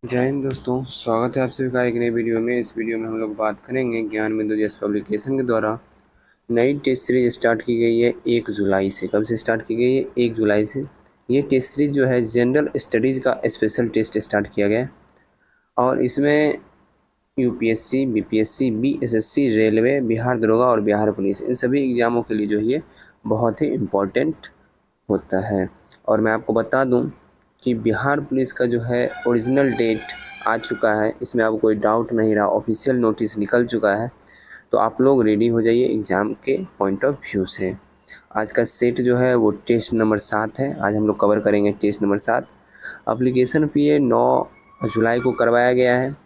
जय हिंद दोस्तों, स्वागत है आप सभी का एक नई वीडियो में। इस वीडियो में हम लोग बात करेंगे ज्ञान बिंदु जैस पब्लिकेशन के द्वारा नई टेस्ट सीरीज स्टार्ट की गई है 1 जुलाई से। कब से स्टार्ट की गई है? 1 जुलाई से। ये टेस्ट सीरीज जो है जनरल स्टडीज़ का स्पेशल टेस्ट स्टार्ट किया गया है और इसमें UPSC, BPSC, BSSC, railway, Bihar दरोगा और बिहार पुलिस, इन सभी एग्ज़ामों के लिए जो है ये बहुत ही इम्पोर्टेंट होता है। और मैं आपको बता दूं कि बिहार पुलिस का जो है ओरिजिनल डेट आ चुका है, इसमें अब कोई डाउट नहीं रहा, ऑफिशियल नोटिस निकल चुका है। तो आप लोग रेडी हो जाइए एग्ज़ाम के पॉइंट ऑफ व्यू से। आज का सेट जो है वो टेस्ट नंबर 7 है। आज हम लोग कवर करेंगे टेस्ट नंबर 7। एप्लीकेशन फ़ी ये 9 जुलाई को करवाया गया है,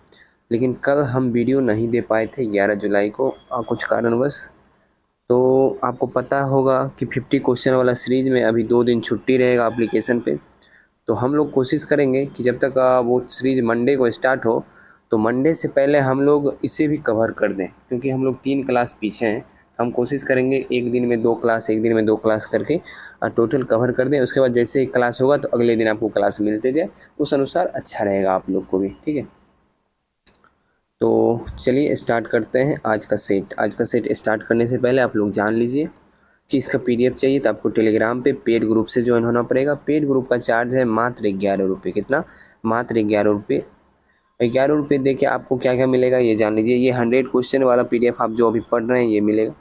लेकिन कल हम वीडियो नहीं दे पाए थे 11 जुलाई को कुछ कारणवश। तो आपको पता होगा कि 50 क्वेश्चन वाला सीरीज़ में अभी 2 दिन छुट्टी रहेगा एप्लीकेशन पे। तो हम लोग कोशिश करेंगे कि जब तक वो सीरीज़ मंडे को स्टार्ट हो, तो मंडे से पहले हम लोग इसे भी कवर कर दें, क्योंकि हम लोग 3 क्लास पीछे हैं। हम कोशिश करेंगे एक दिन में 2 क्लास, एक दिन में 2 क्लास करके टोटल कवर कर दें। उसके बाद जैसे ही क्लास होगा तो अगले दिन आपको क्लास मिलते जाए, उस अनुसार अच्छा रहेगा आप लोग को भी, ठीक है। तो चलिए स्टार्ट करते हैं आज का सेट। आज का सेट स्टार्ट करने से पहले आप लोग जान लीजिए कि इसका पीडीएफ चाहिए तो आपको टेलीग्राम पे पेड ग्रुप से ज्वाइन होना पड़ेगा। पेड ग्रुप का चार्ज है मात्र 11 रुपये। कितना? मात्र 11 रुपये। 11 रुपये दे के आपको क्या क्या मिलेगा ये जान लीजिए। ये 100 क्वेश्चन वाला पीडीएफ आप जो अभी पढ़ रहे हैं ये मिलेगा।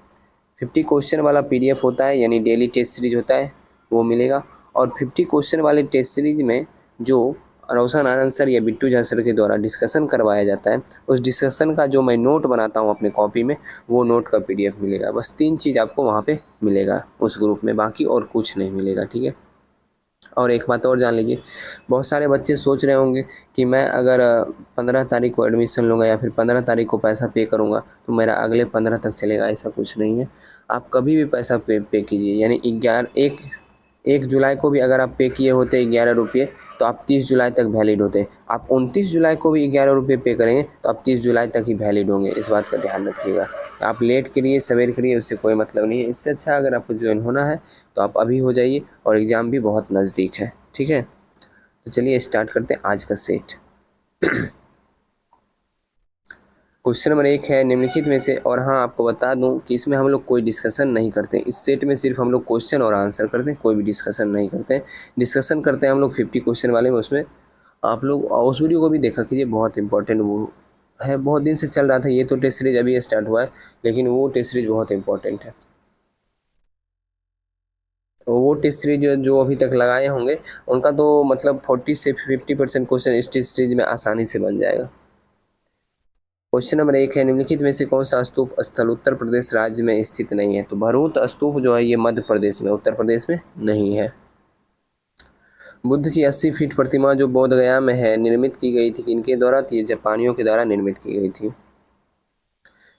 50 क्वेश्चन वाला पीडीएफ होता है, यानी डेली टेस्ट सीरीज होता है, वो मिलेगा। और 50 क्वेश्चन वाले टेस्ट सीरीज में जो रोशन आनंद सर या बिट्टू झा सर के द्वारा डिस्कशन करवाया जाता है, उस डिस्कशन का जो मैं नोट बनाता हूँ अपने कॉपी में, वो नोट का पीडीएफ मिलेगा। बस 3 चीज़ आपको वहाँ पे मिलेगा उस ग्रुप में, बाकी और कुछ नहीं मिलेगा, ठीक है। और एक बात और जान लीजिए, बहुत सारे बच्चे सोच रहे होंगे कि मैं अगर 15 तारीख को एडमिशन लूँगा या फिर 15 तारीख को पैसा पे करूँगा तो मेरा अगले 15 तक चलेगा। ऐसा कुछ नहीं है। आप कभी भी पैसा पे कीजिए, यानी 1 जुलाई को भी अगर आप पे किए होते 11 रुपये, तो आप 30 जुलाई तक वैलिड होते। आप 29 जुलाई को भी 11 रुपये पे करेंगे तो आप 30 जुलाई तक ही वैलिड होंगे। इस बात का ध्यान रखिएगा। आप लेट करिए, सवेर करिए, उससे कोई मतलब नहीं है। इससे अच्छा अगर आपको ज्वाइन होना है तो आप अभी हो जाइए, और एग्ज़ाम भी बहुत नज़दीक है, ठीक है। तो चलिए स्टार्ट करते हैं आज का सेट। क्वेश्चन नंबर 1 है निम्नलिखित में से, और हाँ आपको बता दूं कि इसमें हम लोग कोई डिस्कशन नहीं करते। इस सेट में सिर्फ हम लोग क्वेश्चन और आंसर करते हैं, कोई भी डिस्कशन नहीं करते हैं। डिस्कशन करते हैं हम लोग 50 क्वेश्चन वाले में। उसमें आप लोग उस वीडियो को भी देखा कीजिए, बहुत इंपॉर्टेंट वो है। बहुत दिन से चल रहा था, ये तो टेस्ट सीरीज अभी स्टार्ट हुआ है, लेकिन वो टेस्ट सीरीज बहुत इंपॉर्टेंट है। वो टेस्ट सीरीज जो अभी तक लगाए होंगे उनका तो मतलब 40 से 50% क्वेश्चन इस टेस्ट सीरीज में आसानी से बन जाएगा। क्वेश्चन नंबर 1 है निम्नलिखित में से कौन सा स्तूप स्थल उत्तर प्रदेश राज्य में स्थित नहीं है? तो भरूच स्तूप जो है ये मध्य प्रदेश में, उत्तर प्रदेश में नहीं है। बुद्ध की 80 फीट प्रतिमा जो बोध गया में है, निर्मित की गई थी किनके द्वारा? तो ये जापानियों के द्वारा निर्मित की गई थी।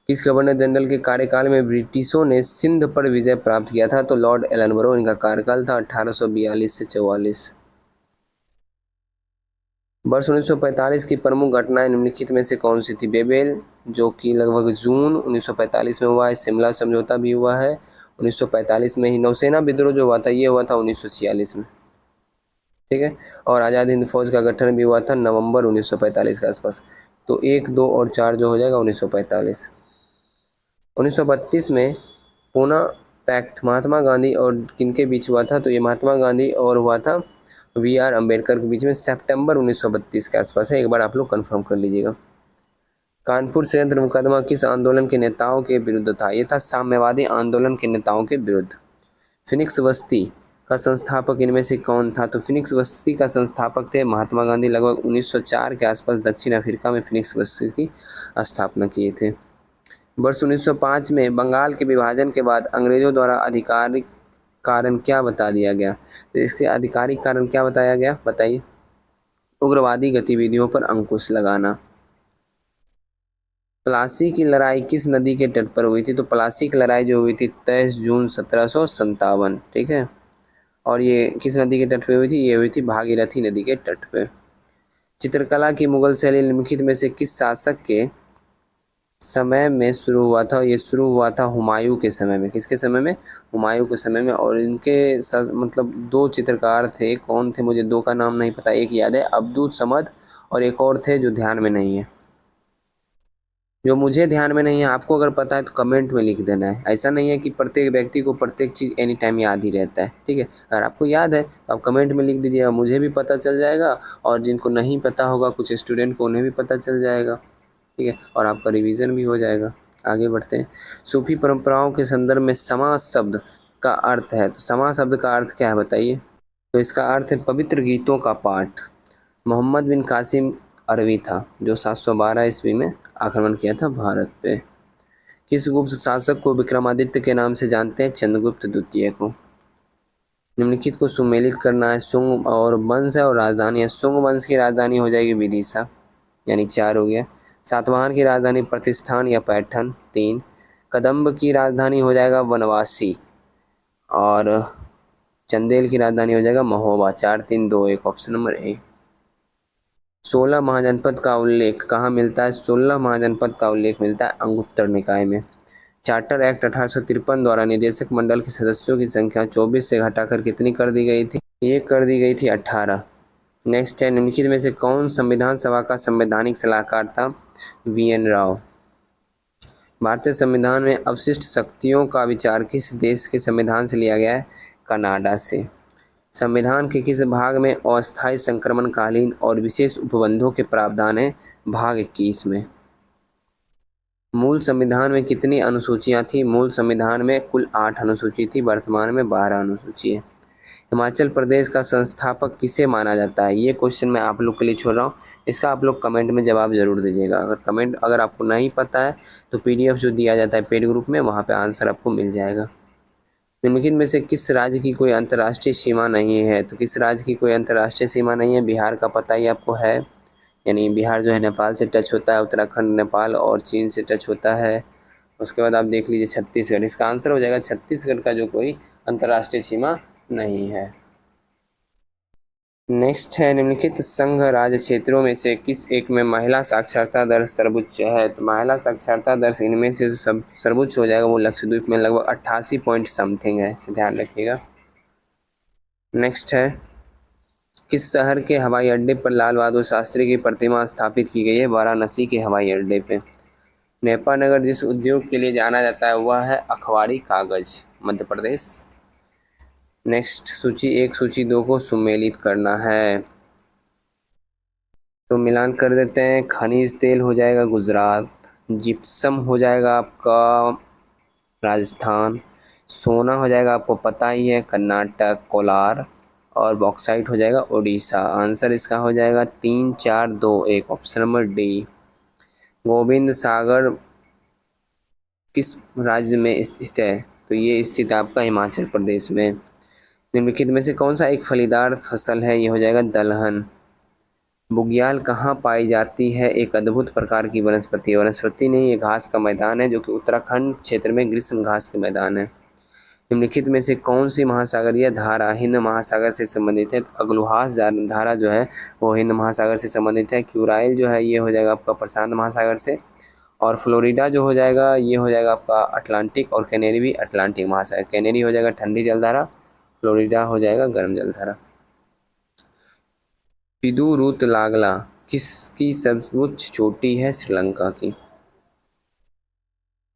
किस गवर्नर जनरल के कार्यकाल में ब्रिटिशों ने सिंध पर विजय प्राप्त किया था? तो लॉर्ड एलनबरो इनका कार्यकाल था 1842 से 44। वर्ष 1945 की प्रमुख घटनाएं निम्नलिखित में से कौन सी थी? बेबेल, जो कि लगभग जून 1945 में हुआ है। शिमला समझौता भी हुआ है 1945 में ही। नौसेना विद्रोह जो हुआ था ये हुआ था 1946 में, ठीक है। और आज़ाद हिंद फौज का गठन भी हुआ था नवंबर 1945 के आसपास। तो 1, 2 और 4 जो हो जाएगा 1945। 1932 में पूना पैक्ट महात्मा गांधी और किनके बीच हुआ था? तो ये महात्मा गांधी और हुआ था वी.आर. अम्बेडकर के बीच में, सितंबर 1932 के आसपास है। एक बार आप लोग कंफर्म कर लीजिएगा। कानपुर षड्यंत्र मुकदमा किस आंदोलन के नेताओं के विरुद्ध था? ये था साम्यवादी आंदोलन के नेताओं के विरुद्ध। फिनिक्स बस्ती का संस्थापक इनमें से कौन था? तो फिनिक्स बस्ती का संस्थापक थे महात्मा गांधी। लगभग 1904 के आसपास दक्षिण अफ्रीका में फिनिक्स बस्ती की स्थापना किए थे। वर्ष 1905 में बंगाल के विभाजन के बाद अंग्रेजों द्वारा आधिकारिक कारण क्या बता दिया गया? तो इसके आधिकारिक कारण क्या बताया गया, बताइए। उग्रवादी गतिविधियों पर अंकुश लगाना। प्लासी की लड़ाई किस नदी के तट पर हुई थी? तो प्लासी की लड़ाई जो हुई थी 23 जून 1757, ठीक है। और ये किस नदी के तट पे हुई थी? ये हुई थी भागीरथी नदी के तट पे। चित्रकला की मुगल शैली निम्नलिखित में से किस शासक के समय में शुरू हुआ था? ये शुरू हुआ था हुमायूं के समय में। किसके समय में? हुमायूं के समय में। और इनके मतलब 2 चित्रकार थे। कौन थे? मुझे 2 का नाम नहीं पता, एक याद है, अब्दुल समद और एक और थे जो ध्यान में नहीं है। जो मुझे ध्यान में नहीं है, आपको अगर पता है तो कमेंट में लिख देना है। ऐसा नहीं है कि प्रत्येक व्यक्ति को प्रत्येक चीज़ एनी टाइम याद ही रहता है, ठीक है। अगर आपको याद है तो आप कमेंट में लिख दीजिएगा, मुझे भी पता चल जाएगा और जिनको नहीं पता होगा कुछ स्टूडेंट को, उन्हें भी पता चल जाएगा, ठीक है, और आपका रिवीजन भी हो जाएगा। आगे बढ़ते हैं। सूफी परंपराओं के संदर्भ में समाज शब्द का अर्थ है, तो समाज शब्द का अर्थ क्या है बताइए। तो इसका अर्थ है पवित्र गीतों का पाठ। मोहम्मद बिन कासिम अरबी था जो 712 ईस्वी में आक्रमण किया था भारत पे। किस गुप्त शासक को विक्रमादित्य के नाम से जानते हैं? चंद्रगुप्त द्वितीय को। निम्नलिखित को सुमेलित करना है। सुंग और वंश है और राजधानी है। सुंग वंश की राजधानी हो जाएगी विदिशा, यानी 4 हो गया। सातवाहन की राजधानी प्रतिष्ठान या पैठन, 3। कदम्ब की राजधानी हो जाएगा वनवासी और चंदेल की राजधानी हो जाएगा महोबा। 4 3 2 1, option number A. 16 महाजनपद का उल्लेख कहाँ मिलता है? 16 महाजनपद का उल्लेख मिलता है अंगुत्तर निकाय में। चार्टर एक्ट 1853 द्वारा निदेशक मंडल के सदस्यों की संख्या 24 से घटाकर कितनी कर दी गई थी? ये कर दी गई थी 18। नेक्स्ट है, निम्नलिखित में से कौन संविधान सभा का संवैधानिक सलाहकार था? VN राव। भारतीय संविधान में अवशिष्ट शक्तियों का विचार किस देश के संविधान से लिया गया है? कनाडा से। संविधान के किस भाग में अस्थायी संक्रमणकालीन और विशेष उपबंधों के प्रावधान है? भाग 21 में। मूल संविधान में कितनी अनुसूचियां थी? मूल संविधान में कुल 8 अनुसूची थी, वर्तमान में 12 अनुसूची है। हिमाचल प्रदेश का संस्थापक किसे माना जाता है? ये क्वेश्चन मैं आप लोग के लिए छोड़ रहा हूँ, इसका आप लोग कमेंट में जवाब जरूर दीजिएगा। अगर आपको नहीं पता है तो PDF जो दिया जाता है पेड ग्रुप में, वहाँ पे आंसर आपको मिल जाएगा। निम्नलिखित में से किस राज्य की कोई अंतर्राष्ट्रीय सीमा नहीं है? तो किस राज्य की कोई अंतर्राष्ट्रीय सीमा नहीं है? बिहार का पता ही आपको है, यानी बिहार जो है नेपाल से टच होता है, उत्तराखंड नेपाल और चीन से टच होता है। उसके बाद आप देख लीजिए छत्तीसगढ़, इसका आंसर हो जाएगा छत्तीसगढ़ का जो कोई अंतर्राष्ट्रीय सीमा नहीं है। नेक्स्ट है, निम्नलिखित संघ राज्य क्षेत्रों में से किस एक में महिला साक्षरता दर सर्वोच्च है? तो महिला साक्षरता दर इनमें से सब सर्वोच्च हो जाएगा वो लक्षद्वीप में लगभग 88 पॉइंट समथिंग है, इसे ध्यान रखिएगा। नेक्स्ट है, किस शहर के हवाई अड्डे पर लाल बहादुर शास्त्री की प्रतिमा स्थापित की गई है? वाराणसी के हवाई अड्डे पे। नेपानगर जिस उद्योग के लिए जाना जाता है वह है अखबारी कागज, मध्य प्रदेश। नेक्स्ट, सूची 1 सूची 2 को सुमेलित करना है, तो मिलान कर देते हैं। खनिज तेल हो जाएगा गुजरात, जिप्सम हो जाएगा आपका राजस्थान, सोना हो जाएगा आपको पता ही है कर्नाटक कोलार, और बॉक्साइट हो जाएगा उड़ीसा। आंसर इसका हो जाएगा 3 4 2 1, ऑप्शन नंबर डी। गोविंद सागर किस राज्य में स्थित है? तो ये स्थित है आपका हिमाचल प्रदेश में। निम्नलिखित में से कौन सा एक फलीदार फसल है? ये हो जाएगा दलहन। बुग्याल कहाँ पाई जाती है? एक अद्भुत प्रकार की वनस्पति, वनस्पति नहीं, ये घास का मैदान है जो कि उत्तराखंड क्षेत्र में ग्रीष्म घास के मैदान है। निम्नलिखित में से कौन सी महासागरीय धारा हिंद महासागर से संबंधित है? तो अग्लुहास धारा जो है वो हिंद महासागर से संबंधित है। क्यूराइल जो है ये हो जाएगा आपका प्रशांत महासागर से, और फ्लोरिडा जो हो जाएगा ये हो जाएगा आपका अटलांटिक, और कैनेरी भी अटलांटिक महासागर। कैनेरी हो जाएगा ठंडी जलधारा, फ्लोरिडा हो जाएगा गर्म जलधारा। पिदुरुतलागला किसकी सर्वोच्च चोटी है? श्रीलंका की।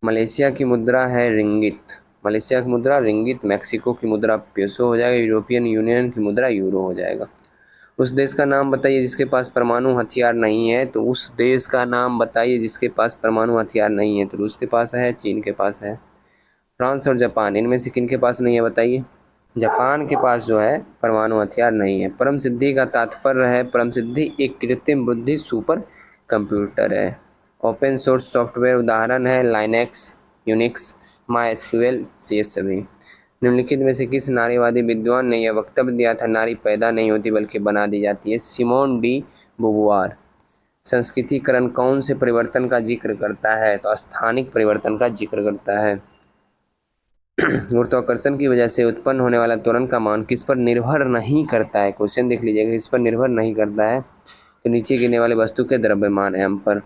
मलेशिया की मुद्रा है रिंगित, मलेशिया की मुद्रा रिंगित। मैक्सिको की मुद्रा पेसो हो जाएगा। यूरोपियन यूनियन की मुद्रा यूरो हो जाएगा। उस देश का नाम बताइए जिसके पास परमाणु हथियार नहीं है। तो उस देश का नाम बताइए जिसके पास परमाणु हथियार नहीं है। तो रूस के पास है, चीन के पास है, फ्रांस और जापान, इनमें से किन के पास नहीं है बताइए। जापान के पास जो है परमाणु हथियार नहीं है। परम सिद्धि का तात्पर्य है, परम सिद्धि एक कृत्रिम बुद्धि सुपर कंप्यूटर है। ओपन सोर्स सॉफ्टवेयर उदाहरण है लाइनेक्स, यूनिक्स, MySQL, ये सभी। निम्नलिखित में से किस नारीवादी विद्वान ने यह वक्तव्य दिया था? नारी पैदा नहीं होती बल्कि बना दी जाती है। Simone D बुबुआर। संस्कृतिकरण कौन से परिवर्तन का जिक्र करता है? तो स्थानिक परिवर्तन का जिक्र करता है। गुरुत्वाकर्षण की वजह से उत्पन्न होने वाला त्वरण का मान किस पर निर्भर नहीं करता है? क्वेश्चन देख लीजिएगा, किस पर निर्भर नहीं करता है? तो नीचे गिरने वाले वस्तु के द्रव्यमान एम पर।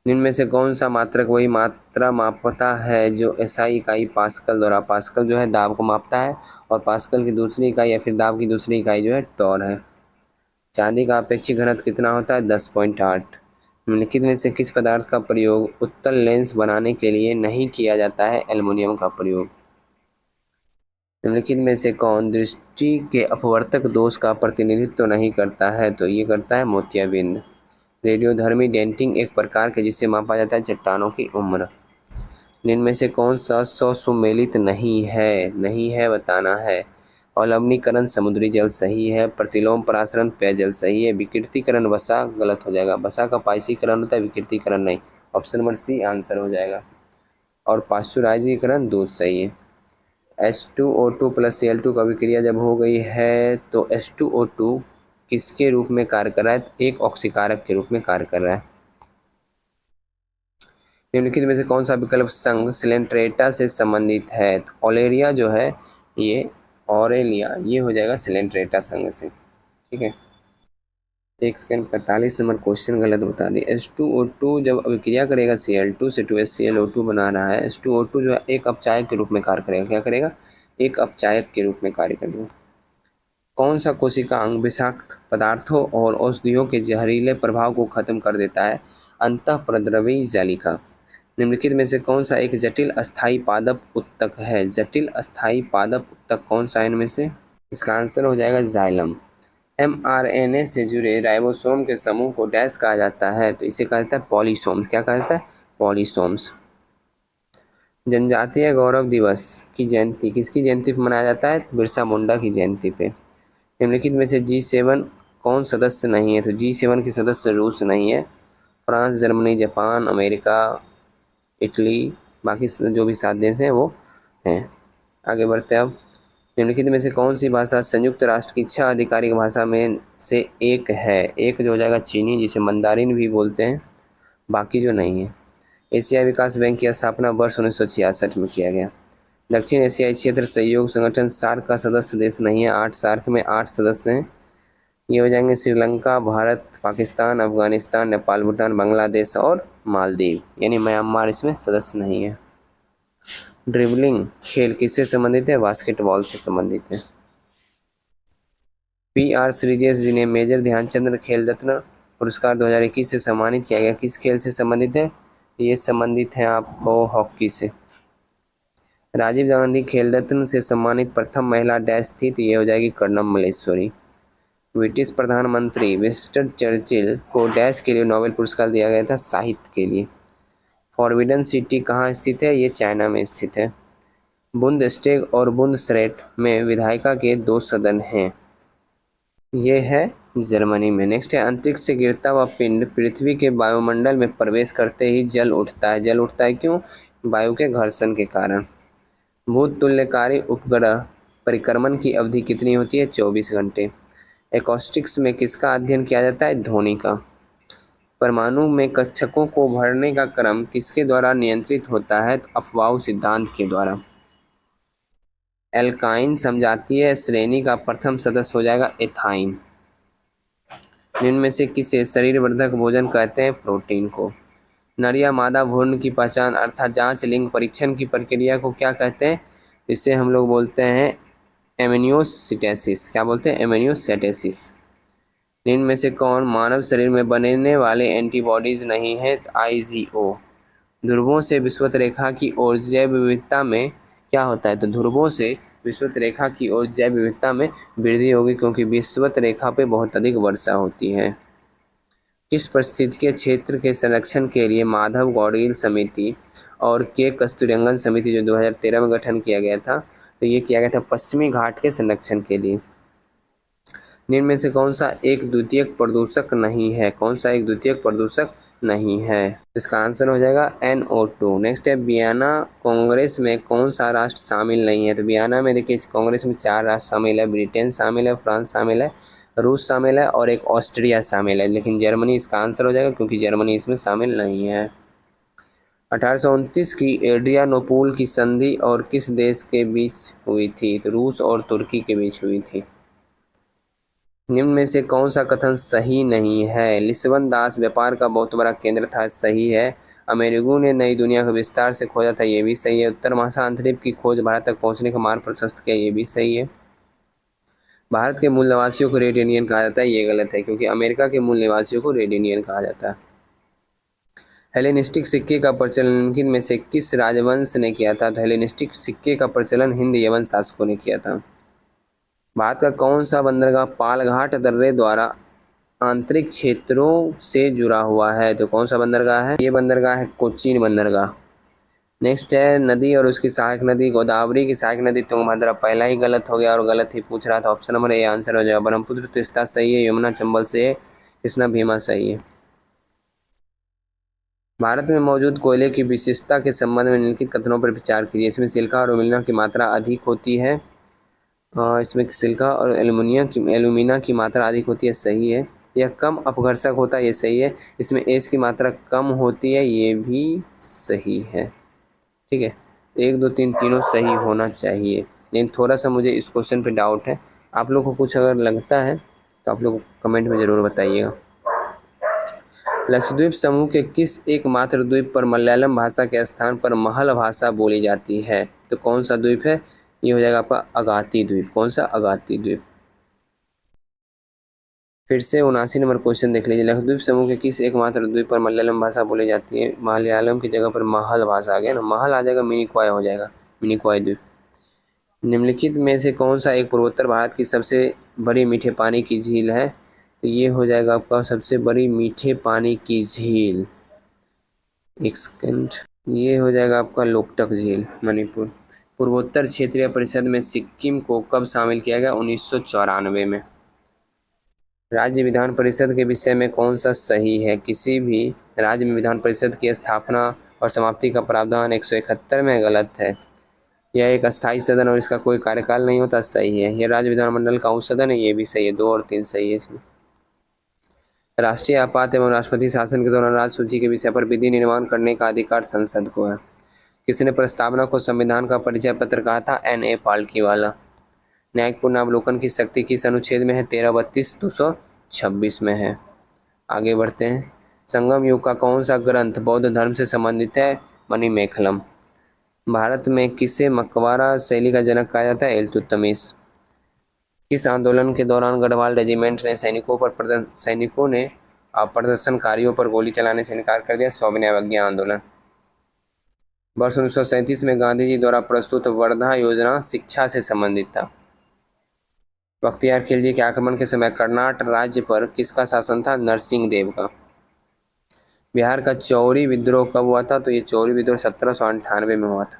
निम्न में से कौन सा मात्रक वही मात्रा मापता है जो SI इकाई पास्कल द्वारा, पास्कल जो है दाब को मापता है, और पास्कल की दूसरी इकाई या फिर दाब की दूसरी इकाई जो है टॉर है। चांदी का अपेक्षित घनत्व कितना होता है? 10.8। निम्नलिखित में से किस पदार्थ का प्रयोग उत्तल लेंस बनाने के लिए नहीं किया जाता है? एल्युमिनियम का प्रयोग। निम्नलिखित में से कौन दृष्टि के अपवर्तक दोष का प्रतिनिधित्व तो नहीं करता है? तो ये करता है मोतियाबिंद। रेडियोधर्मी डेंटिंग एक प्रकार के जिससे मापा जाता है चट्टानों की उम्र। निम्न में से कौन सा सुमेलित नहीं है बताना है। अवलवनीकरण समुद्री जल सही है, प्रतिलोम परासरण पेयजल सही है, विकृतीकरण वसा गलत हो जाएगा। वसा का पाइसीकरण होता है, विकृतीकरण नहीं। ऑप्शन नंबर सी आंसर हो जाएगा। और पाश्चुराइजीकरण दूध सही है। H2O2 प्लस Cl2 का विक्रिया जब हो गई है तो H2O2 किसके रूप में कार्य कर रहा है? एक ऑक्सीकारक के रूप में कार्य कर रहा है। निम्नलिखित में से कौन सा विकल्प संघ सिलेंट्रेटा से संबंधित है? तो ओलेरिया जो है ये ऑरेलिया ये हो जाएगा सिलेंट्रेटा संघ से। ठीक है। 1 सेकंड 45 नंबर क्वेश्चन गलत बता दी। H2O2 जब अभिक्रिया करेगा Cl2 से 2HClO2 बना रहा है। H2O2 जो है एक अपचायक के रूप में कार्य करेगा। क्या करेगा? एक अपचायक के रूप में कार्य करेगा। कौन सा कोशिकांग विषाक्त पदार्थों और औषधियों के जहरीले प्रभाव को खत्म कर देता है? अंतःप्रद्रवी जालिका। निम्नलिखित में से कौन सा एक जटिल अस्थायी पादप उत्तक है? जटिल अस्थायी पादप उत्तक कौन सा इनमें से? इसका आंसर हो जाएगा जाइलम। mRNA से जुड़े राइबोसोम के समूह को डैश कहा जाता है? तो इसे कहा जाता है पॉलीसोम्स। क्या कहा जाता है? पॉलीसोम्स। जनजातीय गौरव दिवस की जयंती किसकी जयंती पर मनाया जाता है? तो बिरसा मुंडा की जयंती पे। निम्नलिखित में से G7 कौन सदस्य नहीं है? तो G7 के सदस्य रूस नहीं है, France, Germany, Japan, America, Italy, बाकी जो भी 7 देश हैं वो हैं। आगे बढ़ते हैं अब। निम्नलिखित में से कौन सी भाषा संयुक्त राष्ट्र की 6 आधिकारिक भाषा में से एक है? एक जो हो जाएगा चीनी, जिसे मंदारिन भी बोलते हैं, बाकी जो नहीं है। एशियाई विकास बैंक की स्थापना वर्ष 1966 में किया गया। दक्षिण एशियाई क्षेत्र सहयोग संगठन सार्क का सदस्य देश नहीं है। 8 सार्क में 8 सदस्य हैं। ये हो जाएंगे श्रीलंका, भारत, पाकिस्तान, अफगानिस्तान, नेपाल, भूटान, बांग्लादेश और मालदीव, यानी म्यांमार इसमें सदस्य नहीं है। ड्रिबलिंग खेल किससे संबंधित है? बास्केटबॉल से संबंधित है। PR श्रीजेश जिन्हें मेजर ध्यानचंद खेल रत्न पुरस्कार 2021 से सम्मानित किया गया, किस खेल से संबंधित है? ये संबंधित है आपको हॉकी से। राजीव गांधी खेल रत्न से सम्मानित प्रथम महिला डैश थी? तो ये हो जाएगी कर्णम मल्लेश्वरी। ब्रिटिश प्रधानमंत्री विंस्टन चर्चिल को डैश के लिए नोबेल पुरस्कार दिया गया था? साहित्य के लिए। फॉरबिडन सिटी कहाँ स्थित है? ये चाइना में स्थित है। बुंदस्टैग और बुंदस्रैट में विधायिका के 2 सदन हैं। ये है जर्मनी में। नेक्स्ट है अंतरिक्ष से गिरता हुआ पिंड पृथ्वी के वायुमंडल में प्रवेश करते ही जल उठता है। जल उठता है क्यों? वायु के घर्षण के कारण। भूतुल्यकारी उपग्रह परिक्रमण की अवधि कितनी होती है? 24 घंटे। एकॉस्टिक्स में किसका अध्ययन किया जाता है? ध्वनि का। परमाणु में कक्षकों को भरने का क्रम किसके द्वारा नियंत्रित होता है? तो अफबाउ सिद्धांत के द्वारा। एल्काइन समजातीय श्रेणी का प्रथम सदस्य हो जाएगा एथाइन। निम्न में से किसे शरीरवर्धक भोजन कहते हैं? प्रोटीन को। नर या मादा भ्रूण की पहचान अर्थात जांच लिंग परीक्षण की प्रक्रिया को क्या कहते हैं? इसे हम लोग बोलते हैं एमनियोसिटेसिस। क्या बोलते हैं? एमनियोसिटेसिस। निम्न में से कौन मानव शरीर में बनने वाले एंटीबॉडीज नहीं है? IgO। ध्रुवों से विषुवत रेखा की ओर जैव विविधता में क्या होता है? तो ध्रुवों से विषुवत रेखा की ओर जैव विविधता में वृद्धि होगी क्योंकि विषुवत रेखा पे बहुत अधिक वर्षा होती है। किस पारिस्थितिकीय क्षेत्र के संरक्षण के लिए माधव गौड़ील समिति और के कस्तूरिरंगन समिति जो 2013 में गठन किया गया था? तो ये किया गया था पश्चिमी घाट के संरक्षण के लिए। निम्न में से कौन सा एक द्वितीयक प्रदूषक नहीं है? कौन सा एक द्वितीयक प्रदूषक नहीं है? इसका आंसर हो जाएगा NO2। नेक्स्ट है वियना कांग्रेस में कौन सा राष्ट्र शामिल नहीं है? तो वियना में देखिए कांग्रेस में 4 राष्ट्र शामिल है। ब्रिटेन शामिल है, फ्रांस शामिल है, रूस शामिल है और एक ऑस्ट्रिया शामिल है, लेकिन जर्मनी इसका आंसर हो जाएगा क्योंकि जर्मनी इसमें शामिल नहीं है। 1829 की एड्रियानोपुल की संधि और किस देश के बीच हुई थी? तो रूस और तुर्की के बीच हुई थी। निम्न में से कौन सा कथन सही नहीं है? लिस्बन दास व्यापार का बहुत बड़ा केंद्र था? सही है। अमेरिगो ने नई दुनिया को विस्तार से खोजा था? ये भी सही है। उत्तर महासागरीय की खोज भारत तक पहुंचने का मार्ग प्रशस्त किया? ये भी सही है। भारत के मूल निवासियों को रेड इंडियन कहा जाता है, ये गलत है क्योंकि अमेरिका के मूल निवासियों को रेड इंडियन कहा जाता है। हेलेनिस्टिक सिक्के का प्रचलन निम्नलिखित में से किस राजवंश ने किया था? तो हेलेनिस्टिक सिक्के का प्रचलन हिंद यवन शासकों ने किया था। भारत का कौन सा बंदरगाह पालघाट दर्रे द्वारा आंतरिक क्षेत्रों से जुड़ा हुआ है? तो कौन सा बंदरगाह है? ये बंदरगाह है कोचीन बंदरगाह। नेक्स्ट है नदी और उसकी सहायक नदी। गोदावरी की सहायक नदी तुंगभद्रा। पहला ही गलत हो गया और गलत ही पूछ रहा था। ऑप्शन नंबर ए आंसर हो जाएगा। ब्रह्मपुत्र तीस्ता सही है, यमुना चंबल से है, कृष्णा भीमा सही है। भारत में मौजूद कोयले की विशेषता के संबंध में निम्नलिखित कथनों पर विचार कीजिए। इसमें सिलिका और एल्यूमिना की मात्रा अधिक होती है। इसमें सिलिका और एल्यूमिना की मात्रा अधिक होती है, सही है। यह कम अपघर्षक होता है, ये सही है। इसमें एस की मात्रा कम होती है, ये भी सही है। ठीक है, 1 2 3 तीनों सही होना चाहिए, लेकिन थोड़ा सा मुझे इस क्वेश्चन पे डाउट है। आप लोग को कुछ अगर लगता है तो आप लोग कमेंट में ज़रूर बताइएगा। लक्षद्वीप समूह के किस एकमात्र द्वीप पर मलयालम भाषा के स्थान पर महल भाषा बोली जाती है? तो कौन सा द्वीप है? ये हो जाएगा आपका अगाती द्वीप। कौन सा? अगाती द्वीप। फिर से 79 नंबर क्वेश्चन देख लीजिए। लक्षद्वीप समूह के किस एकमात्र द्वीप पर मलयालम भाषा बोली जाती है? मलयालम की जगह पर महल भाषा आ गया ना, महल आ जाएगा, मिनिकॉय हो जाएगा, मिनिकॉय द्वीप। निम्नलिखित में से कौन सा एक पूर्वोत्तर भारत की सबसे बड़ी मीठे पानी की झील है? तो ये हो जाएगा आपका सबसे बड़ी मीठे पानी की झील, एक सेकेंड, ये हो जाएगा आपका लोकटक झील, मणिपुर। पूर्वोत्तर क्षेत्रीय परिषद में सिक्किम को कब शामिल किया गया? 1994 में। राज्य विधान परिषद के विषय में कौन सा सही है? किसी भी राज्य में विधान परिषद की स्थापना और समाप्ति का प्रावधान 171 में गलत है। यह एक अस्थायी सदन और इसका कोई कार्यकाल नहीं होता, सही है। यह राज्य विधानमंडल का उप सदन है, ये भी सही है। 2 और 3 सही है इसमें। राष्ट्रीय आपात एवं राष्ट्रपति शासन के दौरान राज्य सूची के विषय पर विधि निर्माण करने का अधिकार संसद को है। किसने प्रस्तावना को संविधान का परिचय पत्र कहा था? N.A. पालकीवाला। न्यायिक पुनरावलोकन की शक्ति किस अनुच्छेद में है? 1332 226 में है। आगे बढ़ते हैं। संगम युग का कौन सा ग्रंथ बौद्ध धर्म से संबंधित है? मणिमेखलम। भारत में किसे मकबरा शैली का जनक कहा जाता है? इल्तुतमिश। किस आंदोलन के दौरान गढ़वाल रेजिमेंट ने सैनिकों ने प्रदर्शनकारियों पर गोली चलाने से इनकार कर दिया? सविनय अवज्ञा आंदोलन। वर्ष 1937 में गांधी जी द्वारा प्रस्तुत वर्धा योजना शिक्षा से संबंधित था। बख्तियार खिलजी के आक्रमण के समय कर्नाटक राज्य पर किसका शासन था? नरसिंह देव का। बिहार का चौरी विद्रोह कब हुआ था? तो ये चौरी विद्रोह 1798 में हुआ था।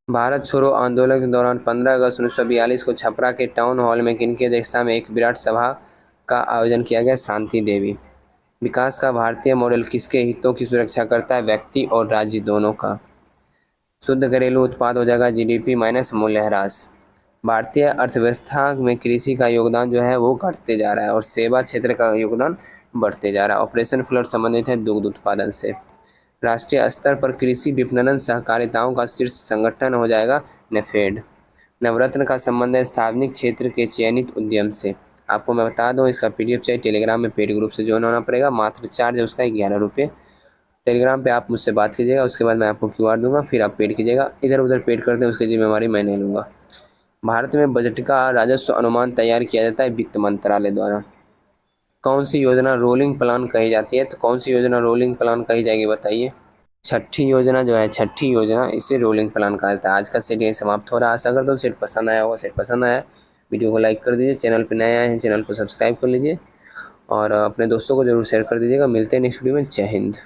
भारत छोड़ो आंदोलन के दौरान 15 अगस्त 1942 को छपरा के टाउन हॉल में किनकी अध्यक्षता में एक विराट सभा का आयोजन किया गया? शांति देवी। विकास का भारतीय मॉडल किसके हितों की सुरक्षा करता है? व्यक्ति और राज्य दोनों का। शुद्ध घरेलू उत्पाद हो जाएगा GDP माइनस मूल्यह्रास। भारतीय अर्थव्यवस्था में कृषि का योगदान जो है वो घटते जा रहा है और सेवा क्षेत्र का योगदान बढ़ते जा रहा है। ऑपरेशन फ्लड संबंधित है दुग्ध उत्पादन से। राष्ट्रीय स्तर पर कृषि विपणन सहकारिताओं का शीर्ष संगठन हो जाएगा नेफेड। नवरत्न का संबंध है सार्वजनिक क्षेत्र के चयनित उद्यम से। आपको मैं बता दूं, इसका PDF चाहिए टेलीग्राम में पेड ग्रुप से ज्वाइन होना पड़ेगा। मात्र चार्ज है उसका 11 रुपये। टेलीग्राम पे आप मुझसे बात कीजिएगा, उसके बाद मैं आपको QR दूंगा, फिर आप पेड कीजिएगा। इधर उधर पेड करते हैं उसकी जिम्मेवारी मैं नहीं लूँगा। भारत में बजट का राजस्व अनुमान तैयार किया जाता है वित्त मंत्रालय द्वारा। कौन सी योजना रोलिंग प्लान कही जाती है? तो कौन सी योजना रोलिंग प्लान कही जाएगी बताइए? छठी योजना जो है, छठी योजना, इसे रोलिंग प्लान कहा जाता है। आज का सेट यही समाप्त हो रहा है। आशा करता हूँ सेट पसंद आया होगा। सेट पसंद आया वीडियो को लाइक कर दीजिए, चैनल पर नए आए हैं चैनल को सब्सक्राइब कर लीजिए और अपने दोस्तों को जरूर शेयर कर दीजिएगा। मिलते हैं नेक्स्ट वीडियो में। जय हिंद।